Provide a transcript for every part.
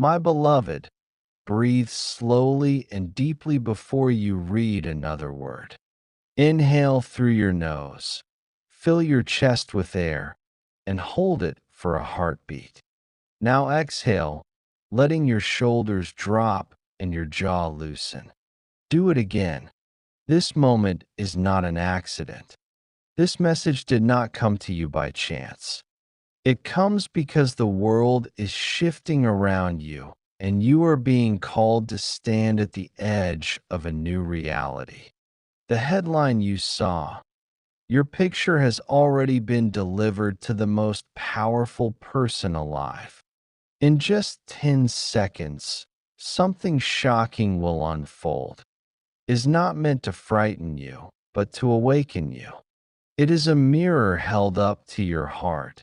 My beloved, breathe slowly and deeply before you read another word. Inhale through your nose, fill your chest with air, and hold it for a heartbeat. Now exhale, letting your shoulders drop and your jaw loosen. Do it again. This moment is not an accident. This message did not come to you by chance. It comes because the world is shifting around you, and you are being called to stand at the edge of a new reality. The headline you saw, your picture has already been delivered to the most powerful person alive. In just 10 seconds, something shocking will unfold. Is not meant to frighten you, but to awaken you. It is a mirror held up to your heart,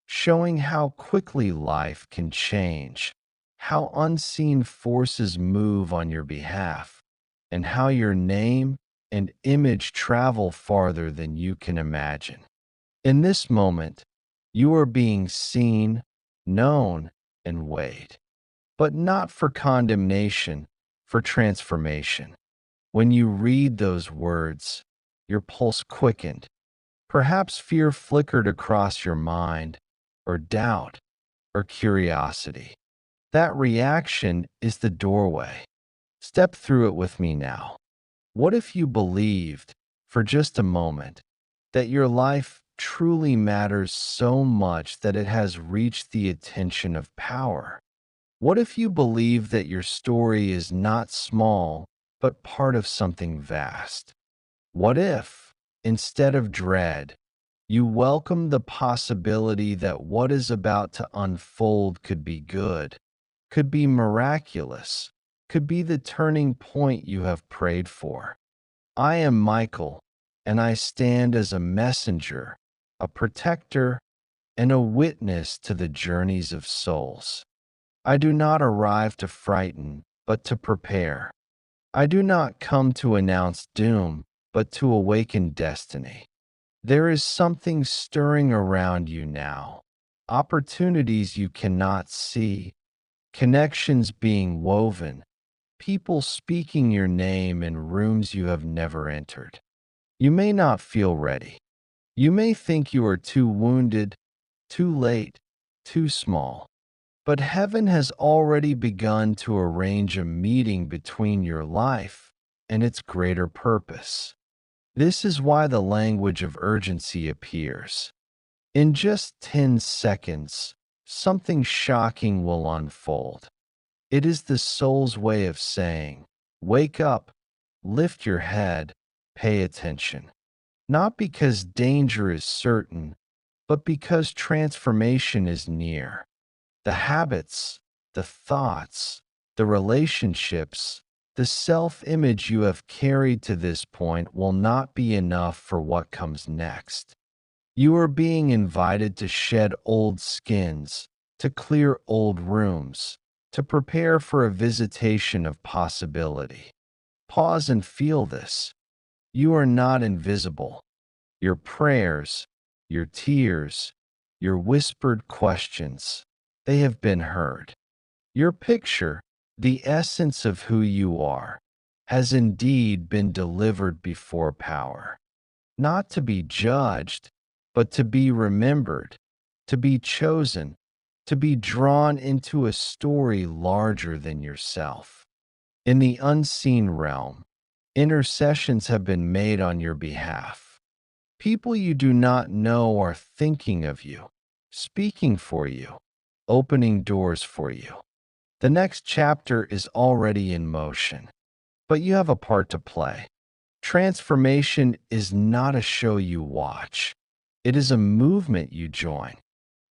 showing how quickly life can change, how unseen forces move on your behalf, and how your name and image travel farther than you can imagine. In this moment, you are being seen, known, and weighed, but not for condemnation, for transformation. When you read those words, your pulse quickened. Perhaps fear flickered across your mind, or doubt, or curiosity. That reaction is the doorway. Step through it with me now. What if you believed, for just a moment, that your life truly matters so much that it has reached the attention of power? What if you believe that your story is not small, but part of something vast? What if, instead of dread, you welcome the possibility that what is about to unfold could be good, could be miraculous, could be the turning point you have prayed for? I am Michael, and I stand as a messenger, a protector, and a witness to the journeys of souls. I do not arrive to frighten, but to prepare. I do not come to announce doom, but to awaken destiny. There is something stirring around you now, opportunities you cannot see, connections being woven, people speaking your name in rooms you have never entered. You may not feel ready. You may think you are too wounded, too late, too small. But heaven has already begun to arrange a meeting between your life and its greater purpose. This is why the language of urgency appears. In just 10 seconds, something shocking will unfold. It is the soul's way of saying, wake up, lift your head, pay attention. Not because danger is certain, but because transformation is near. The habits, the thoughts, the relationships, the self-image you have carried to this point will not be enough for what comes next. You are being invited to shed old skins, to clear old rooms, to prepare for a visitation of possibility. Pause and feel this. You are not invisible. Your prayers, your tears, your whispered questions, they have been heard. Your picture, the essence of who you are, has indeed been delivered before power. Not to be judged, but to be remembered, to be chosen, to be drawn into a story larger than yourself. In the unseen realm, intercessions have been made on your behalf. People you do not know are thinking of you, speaking for you, opening doors for you. The next chapter is already in motion, but you have a part to play. Transformation is not a show you watch. It is a movement you join.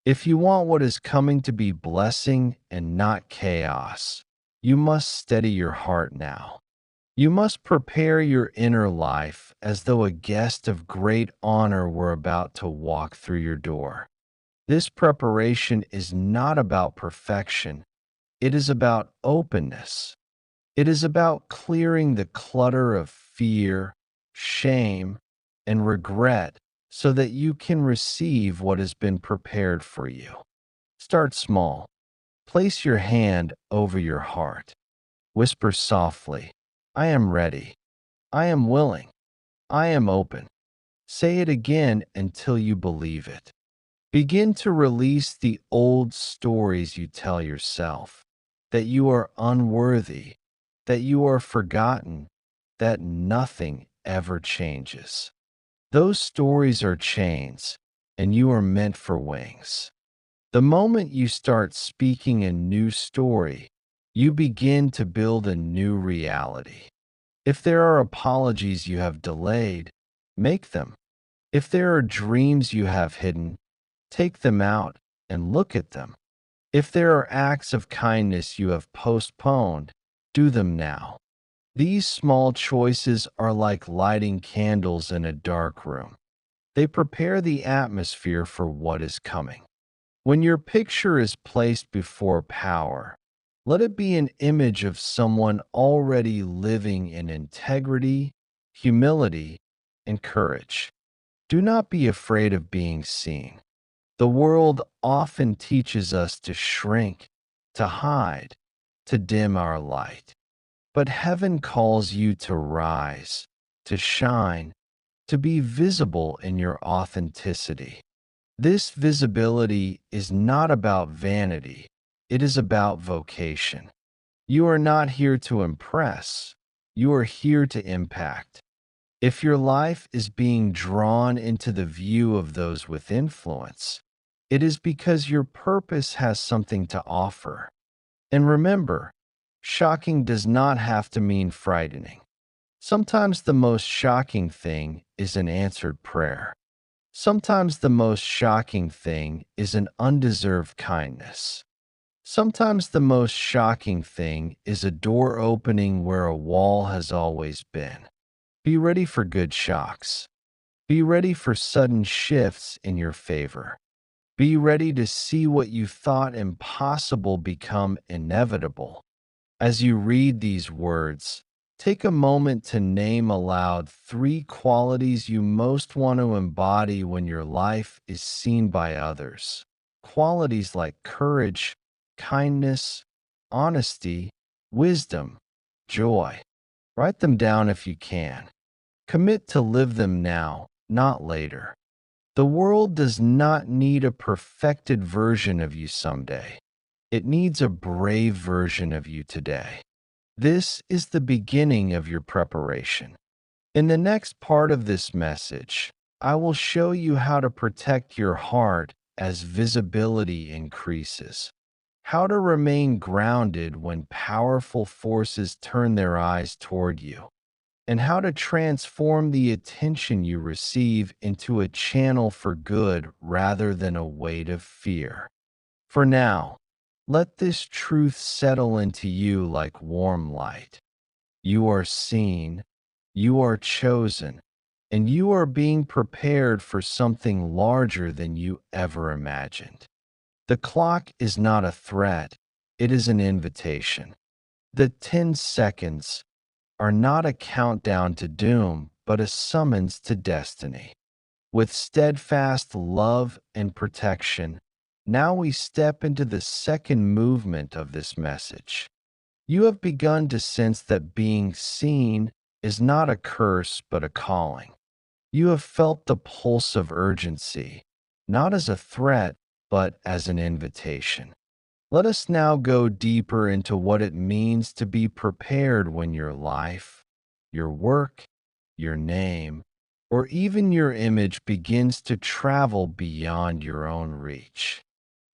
If you want what is coming to be blessing and not chaos, you must steady your heart now. You must prepare your inner life as though a guest of great honor were about to walk through your door. This preparation is not about perfection. It is about openness. It is about clearing the clutter of fear, shame, and regret so that you can receive what has been prepared for you. Start small. Place your hand over your heart. Whisper softly, I am ready. I am willing. I am open. Say it again until you believe it. Begin to release the old stories you tell yourself, that you are unworthy, that you are forgotten, that nothing ever changes. Those stories are chains, and you are meant for wings. The moment you start speaking a new story, you begin to build a new reality. If there are apologies you have delayed, make them. If there are dreams you have hidden, take them out and look at them. If there are acts of kindness you have postponed, do them now. These small choices are like lighting candles in a dark room. They prepare the atmosphere for what is coming. When your picture is placed before power, let it be an image of someone already living in integrity, humility, and courage. Do not be afraid of being seen. The world often teaches us to shrink, to hide, to dim our light. But heaven calls you to rise, to shine, to be visible in your authenticity. This visibility is not about vanity, it is about vocation. You are not here to impress, you are here to impact. If your life is being drawn into the view of those with influence, it is because your purpose has something to offer. And remember, shocking does not have to mean frightening. Sometimes the most shocking thing is an answered prayer. Sometimes the most shocking thing is an undeserved kindness. Sometimes the most shocking thing is a door opening where a wall has always been. Be ready for good shocks. Be ready for sudden shifts in your favor. Be ready to see what you thought impossible become inevitable. As you read these words, take a moment to name aloud 3 qualities you most want to embody when your life is seen by others. Qualities like courage, kindness, honesty, wisdom, joy. Write them down if you can. Commit to live them now, not later. The world does not need a perfected version of you someday. It needs a brave version of you today. This is the beginning of your preparation. In the next part of this message, I will show you how to protect your heart as visibility increases, how to remain grounded when powerful forces turn their eyes toward you, and how to transform the attention you receive into a channel for good rather than a weight of fear. For now, let this truth settle into you like warm light. You are seen, you are chosen, and you are being prepared for something larger than you ever imagined. The clock is not a threat, it is an invitation. The 10 seconds are not a countdown to doom, but a summons to destiny. With steadfast love and protection, now we step into the second movement of this message. You have begun to sense that being seen is not a curse but a calling. You have felt the pulse of urgency, not as a threat, but as an invitation. Let us now go deeper into what it means to be prepared when your life, your work, your name, or even your image begins to travel beyond your own reach.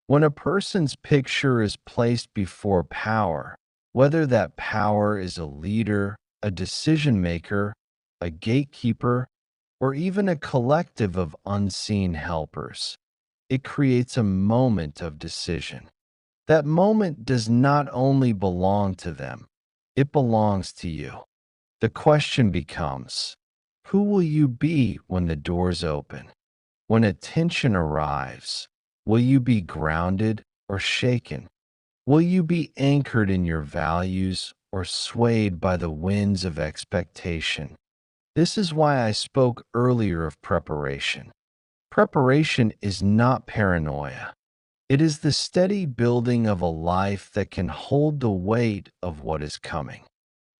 When a person's picture is placed before power, whether that power is a leader, a decision maker, a gatekeeper, or even a collective of unseen helpers, it creates a moment of decision. That moment does not only belong to them, it belongs to you. The question becomes, who will you be when the doors open? When attention arrives, will you be grounded or shaken? Will you be anchored in your values or swayed by the winds of expectation? This is why I spoke earlier of preparation. Preparation is not paranoia. It is the steady building of a life that can hold the weight of what is coming.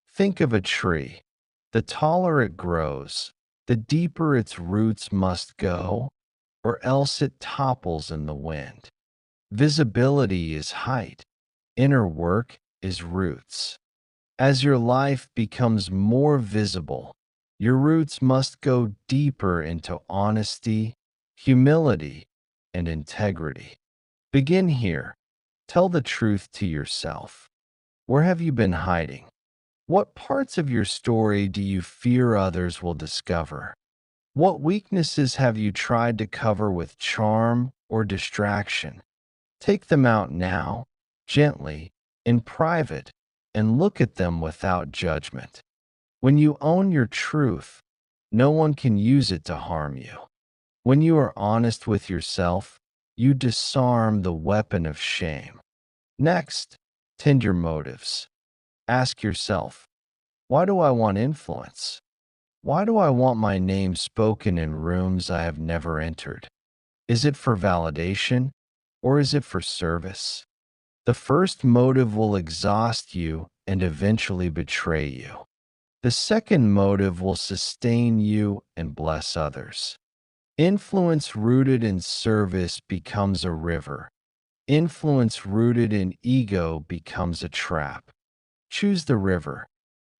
Think of a tree. The taller it grows, the deeper its roots must go, or else it topples in the wind. Visibility is height. Inner work is roots. As your life becomes more visible, your roots must go deeper into honesty, humility, and integrity. Begin here. Tell the truth to yourself. Where have you been hiding? What parts of your story do you fear others will discover? What weaknesses have you tried to cover with charm or distraction? Take them out now, gently, in private, and look at them without judgment. When you own your truth, no one can use it to harm you. When you are honest with yourself, you disarm the weapon of shame. Next, tend your motives. Ask yourself, why do I want influence? Why do I want my name spoken in rooms I have never entered? Is it for validation or is it for service? The first motive will exhaust you and eventually betray you. The second motive will sustain you and bless others. Influence rooted in service becomes a river. Influence rooted in ego becomes a trap. Choose the river.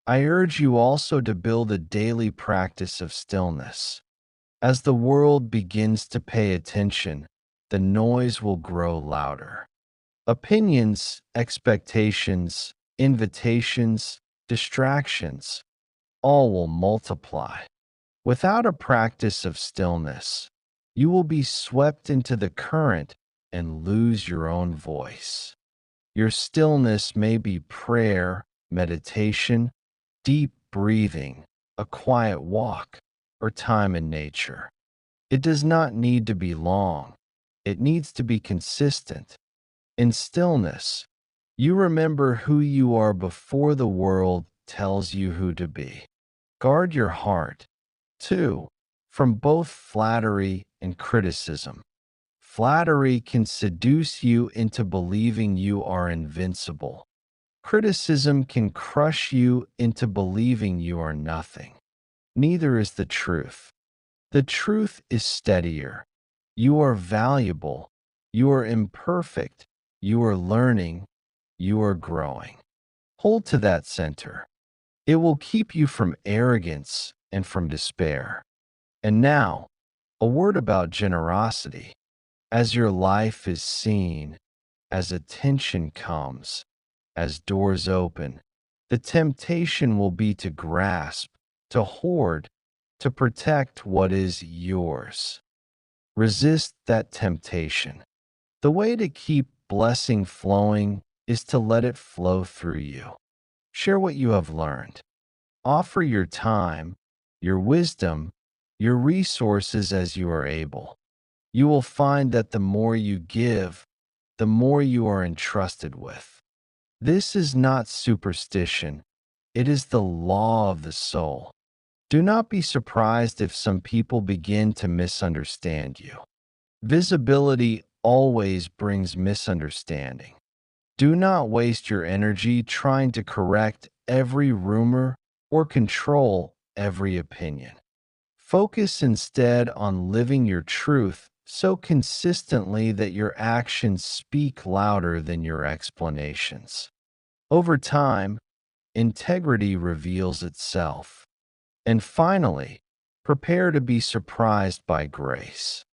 I urge you also to build a daily practice of stillness. As the world begins to pay attention, the noise will grow louder. Opinions, expectations, invitations, distractions, all will multiply. Without a practice of stillness, you will be swept into the current and lose your own voice. Your stillness may be prayer, meditation, deep breathing, a quiet walk, or time in nature. It does not need to be long. It needs to be consistent. In stillness, you remember who you are before the world tells you who to be. Guard your heart, too, from both flattery and criticism. Flattery can seduce you into believing you are invincible. Criticism can crush you into believing you are nothing. Neither is the truth. The truth is steadier. You are valuable. You are imperfect. You are learning. You are growing. Hold to that center. It will keep you from arrogance and from despair. And now, a word about generosity. As your life is seen, as attention comes, as doors open, the temptation will be to grasp, to hoard, to protect what is yours. Resist that temptation. The way to keep blessing flowing is to let it flow through you. Share what you have learned. Offer your time, your wisdom, your resources as you are able. You will find that the more you give, the more you are entrusted with. This is not superstition. It is the law of the soul. Do not be surprised if some people begin to misunderstand you. Visibility always brings misunderstanding. Do not waste your energy trying to correct every rumor or control every opinion. Focus instead on living your truth so consistently that your actions speak louder than your explanations. Over time, integrity reveals itself. And finally, prepare to be surprised by grace.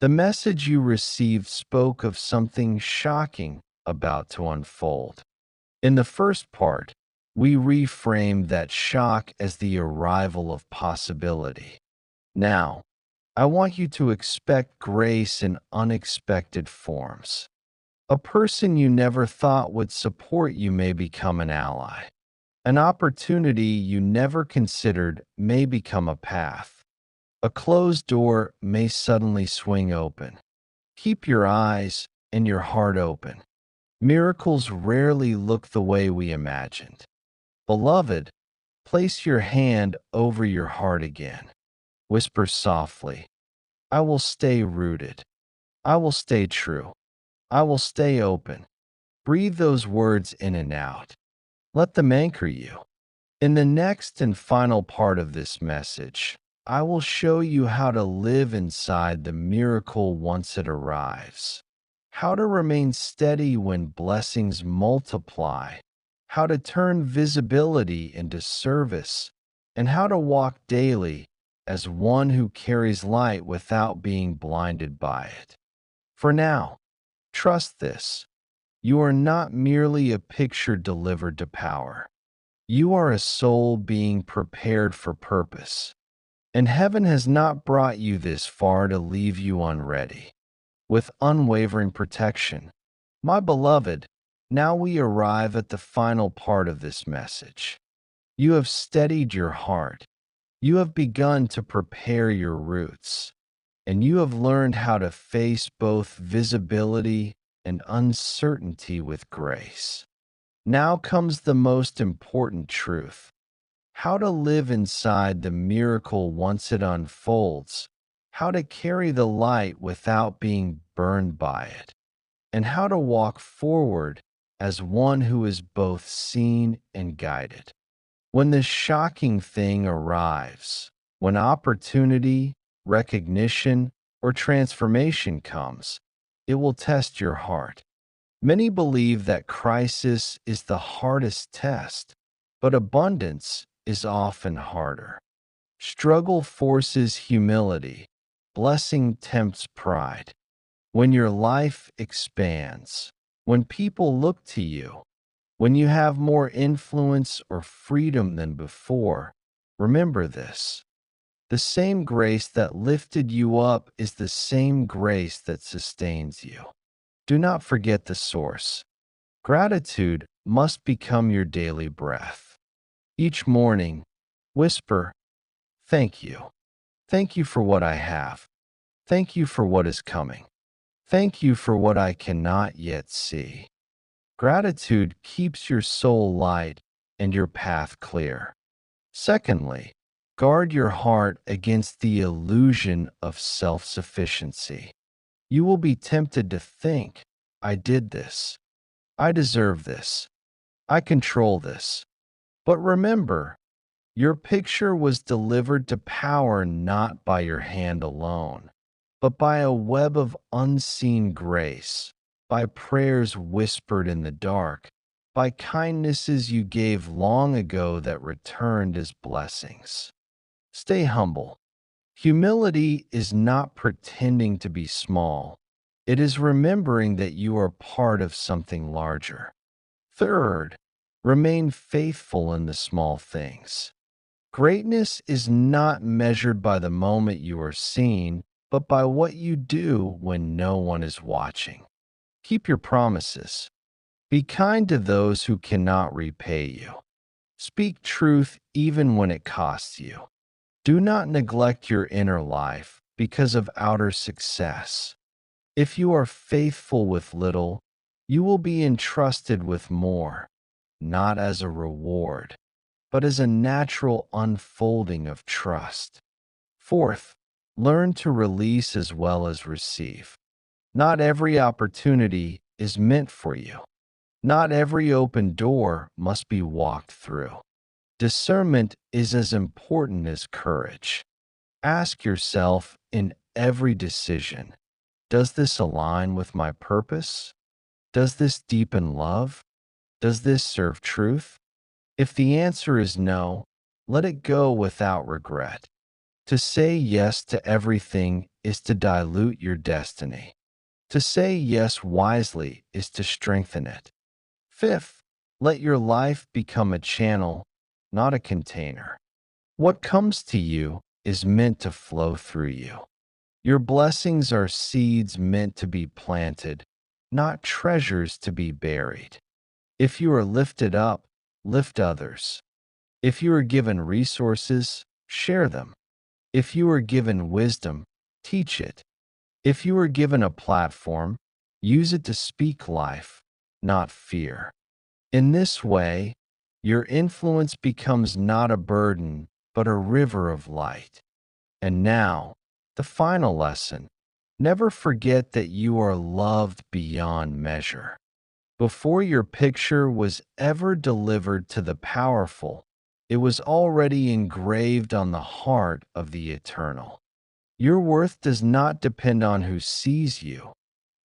The message you received spoke of something shocking about to unfold. In the first part, we reframed that shock as the arrival of possibility. Now, I want you to expect grace in unexpected forms. A person you never thought would support you may become an ally. An opportunity you never considered may become a path. A closed door may suddenly swing open. Keep your eyes and your heart open. Miracles rarely look the way we imagined. Beloved, place your hand over your heart again. Whisper softly, I will stay rooted. I will stay true. I will stay open. Breathe those words in and out. Let them anchor you. In the next and final part of this message, I will show you how to live inside the miracle once it arrives, how to remain steady when blessings multiply, how to turn visibility into service, and how to walk daily as one who carries light without being blinded by it. For now, trust this. You are not merely a picture delivered to power. You are a soul being prepared for purpose. And heaven has not brought you this far to leave you unready. With unwavering protection, my beloved, now we arrive at the final part of this message. You have steadied your heart. You have begun to prepare your roots. And you have learned how to face both visibility and uncertainty with grace. Now comes the most important truth: how to live inside the miracle once it unfolds, how to carry the light without being burned by it, and how to walk forward as one who is both seen and guided. When this shocking thing arrives, when opportunity, recognition, or transformation comes, it will test your heart. Many believe that crisis is the hardest test, but abundance is often harder. Struggle forces humility, blessing tempts pride. When your life expands, when people look to you, when you have more influence or freedom than before, remember this: the same grace that lifted you up is the same grace that sustains you. Do not forget the source. Gratitude must become your daily breath. Each morning, whisper, "Thank you. Thank you for what I have. Thank you for what is coming. Thank you for what I cannot yet see." Gratitude keeps your soul light and your path clear. Secondly, guard your heart against the illusion of self-sufficiency. You will be tempted to think, "I did this. I deserve this. I control this." But remember, your picture was delivered to power not by your hand alone, but by a web of unseen grace, by prayers whispered in the dark, by kindnesses you gave long ago that returned as blessings. Stay humble. Humility is not pretending to be small. It is remembering that you are part of something larger. Third, remain faithful in the small things. Greatness is not measured by the moment you are seen, but by what you do when no one is watching. Keep your promises. Be kind to those who cannot repay you. Speak truth even when it costs you. Do not neglect your inner life because of outer success. If you are faithful with little, you will be entrusted with more, not as a reward, but as a natural unfolding of trust. Fourth, learn to release as well as receive. Not every opportunity is meant for you. Not every open door must be walked through. Discernment is as important as courage. Ask yourself in every decision, does this align with my purpose? Does this deepen love? Does this serve truth? If the answer is no, let it go without regret. To say yes to everything is to dilute your destiny. To say yes wisely is to strengthen it. Fifth, let your life become a channel, not a container. What comes to you is meant to flow through you. Your blessings are seeds meant to be planted, not treasures to be buried. If you are lifted up, lift others. If you are given resources, share them. If you are given wisdom, teach it. If you are given a platform, use it to speak life, not fear. In this way, your influence becomes not a burden, but a river of light. And now, the final lesson: Never forget that you are loved beyond measure. Before your picture was ever delivered to the powerful, it was already engraved on the heart of the eternal. Your worth does not depend on who sees you,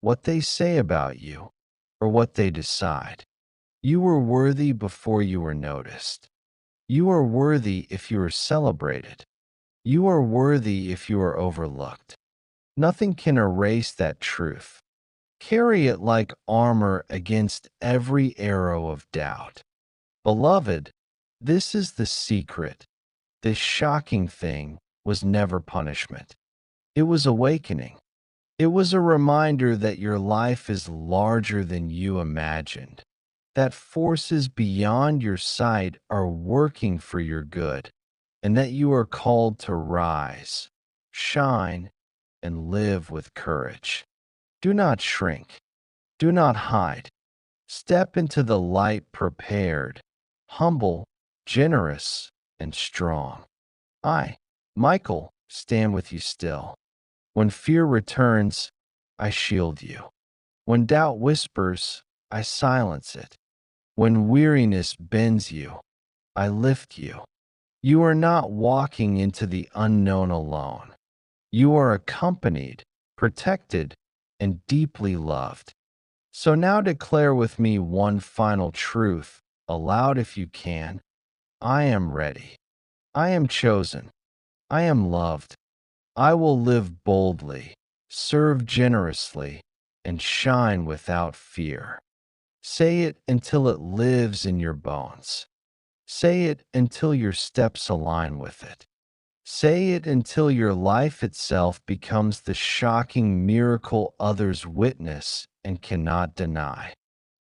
what they say about you, or what they decide. You were worthy before you were noticed. You are worthy if you are celebrated. You are worthy if you are overlooked. Nothing can erase that truth. Carry it like armor against every arrow of doubt. Beloved, this is the secret. This shocking thing was never punishment. It was awakening. It was a reminder that your life is larger than you imagined, that forces beyond your sight are working for your good, and that you are called to rise, shine, and live with courage. Do not shrink. Do not hide. Step into the light prepared, humble, generous, and strong. I, Michael, stand with you still. When fear returns, I shield you. When doubt whispers, I silence it. When weariness bends you, I lift you. You are not walking into the unknown alone. You are accompanied, protected, and deeply loved. So now declare with me one final truth, aloud if you can. I am ready. I am chosen. I am loved. I will live boldly, serve generously, and shine without fear. Say it until it lives in your bones. Say it until your steps align with it. Say it until your life itself becomes the shocking miracle others witness and cannot deny.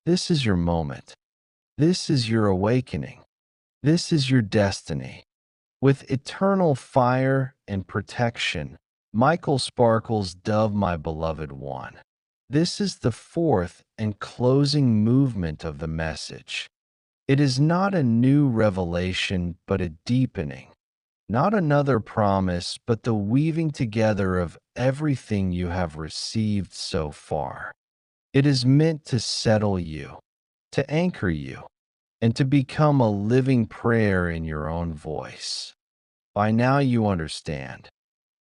This is your moment. This is your awakening. This is your destiny. With eternal fire and protection, Michael sparkles, dove, my beloved one. This is the fourth and closing movement of the message. It is not a new revelation, but a deepening. Not another promise, but the weaving together of everything you have received so far. It is meant to settle you, to anchor you, and to become a living prayer in your own voice. By now you understand.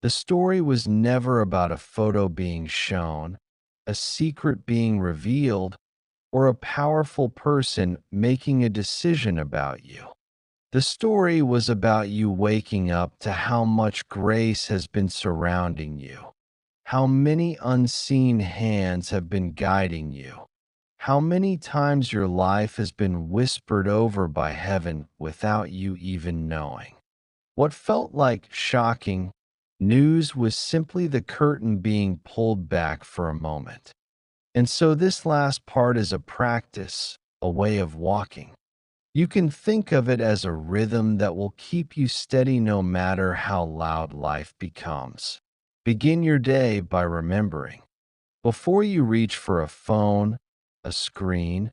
The story was never about a photo being shown, a secret being revealed, or a powerful person making a decision about you. The story was about you waking up to how much grace has been surrounding you, how many unseen hands have been guiding you, how many times your life has been whispered over by heaven without you even knowing. What felt like shocking news was simply the curtain being pulled back for a moment. And so this last part is a practice, a way of walking. You can think of it as a rhythm that will keep you steady no matter how loud life becomes. Begin your day by remembering. Before you reach for a phone, a screen,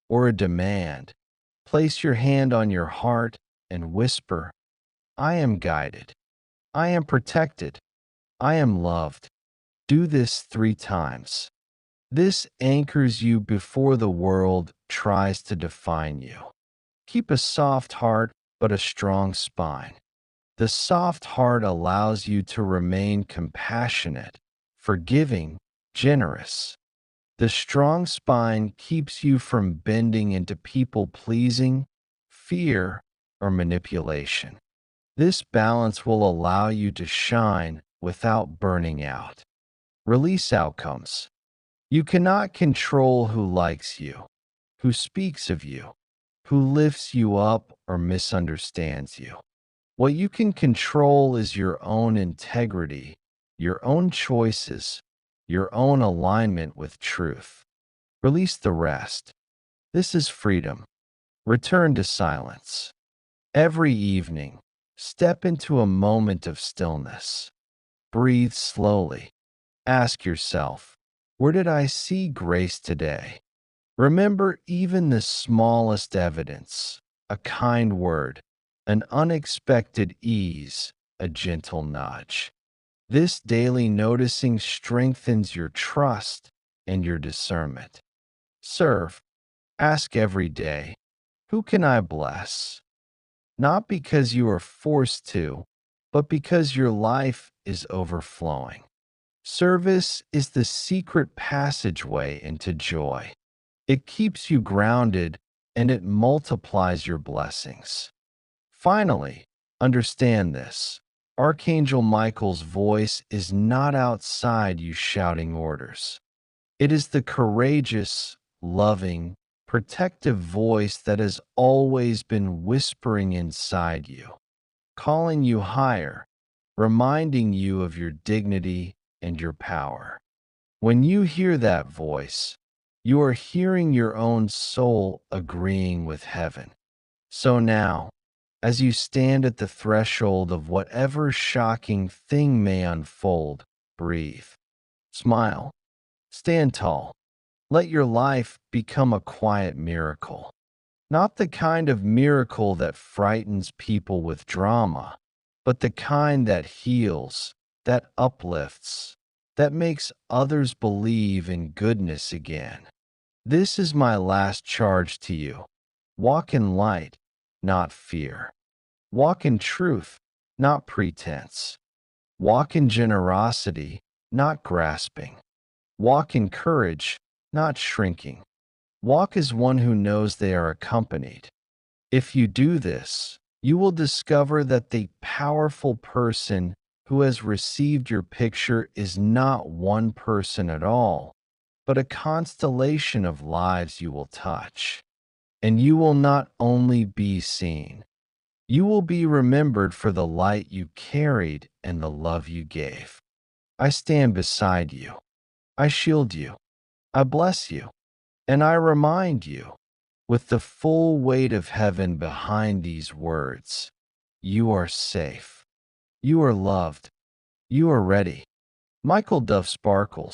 or a demand, place your hand on your heart and whisper, I am guided. I am protected. I am loved. Do this 3 times. This anchors you before the world tries to define you. Keep a soft heart but a strong spine. The soft heart allows you to remain compassionate, forgiving, generous. The strong spine keeps you from bending into people pleasing, fear, or manipulation. This balance will allow you to shine without burning out. Release outcomes. You cannot control who likes you, who speaks of you, who lifts you up or misunderstands you. What you can control is your own integrity, your own choices, your own alignment with truth. Release the rest. This is freedom. Return to silence. Every evening, step into a moment of stillness. Breathe slowly. Ask yourself, where did I see grace today? Remember even the smallest evidence, a kind word, an unexpected ease, a gentle nudge. This daily noticing strengthens your trust and your discernment. Serve. Ask every day, who can I bless? Not because you are forced to, but because your life is overflowing. Service is the secret passageway into joy. It keeps you grounded and it multiplies your blessings. Finally, understand this. Archangel Michael's voice is not outside you shouting orders. It is the courageous, loving, protective voice that has always been whispering inside you, calling you higher, reminding you of your dignity and your power. When you hear that voice, you are hearing your own soul agreeing with heaven. So now, as you stand at the threshold of whatever shocking thing may unfold, breathe, smile, stand tall. Let your life become a quiet miracle. Not the kind of miracle that frightens people with drama, but the kind that heals, that uplifts, that makes others believe in goodness again. This is my last charge to you. Walk in light, not fear. Walk in truth, not pretense. Walk in generosity, not grasping. Walk in courage, not shrinking. Walk as one who knows they are accompanied. If you do this, you will discover that the powerful person who has received your picture is not one person at all, but a constellation of lives you will touch. And you will not only be seen, you will be remembered for the light you carried and the love you gave. I stand beside you. I shield you. I bless you. And I remind you, with the full weight of heaven behind these words, you are safe. You are loved. You are ready. Michael Duff Sparkles.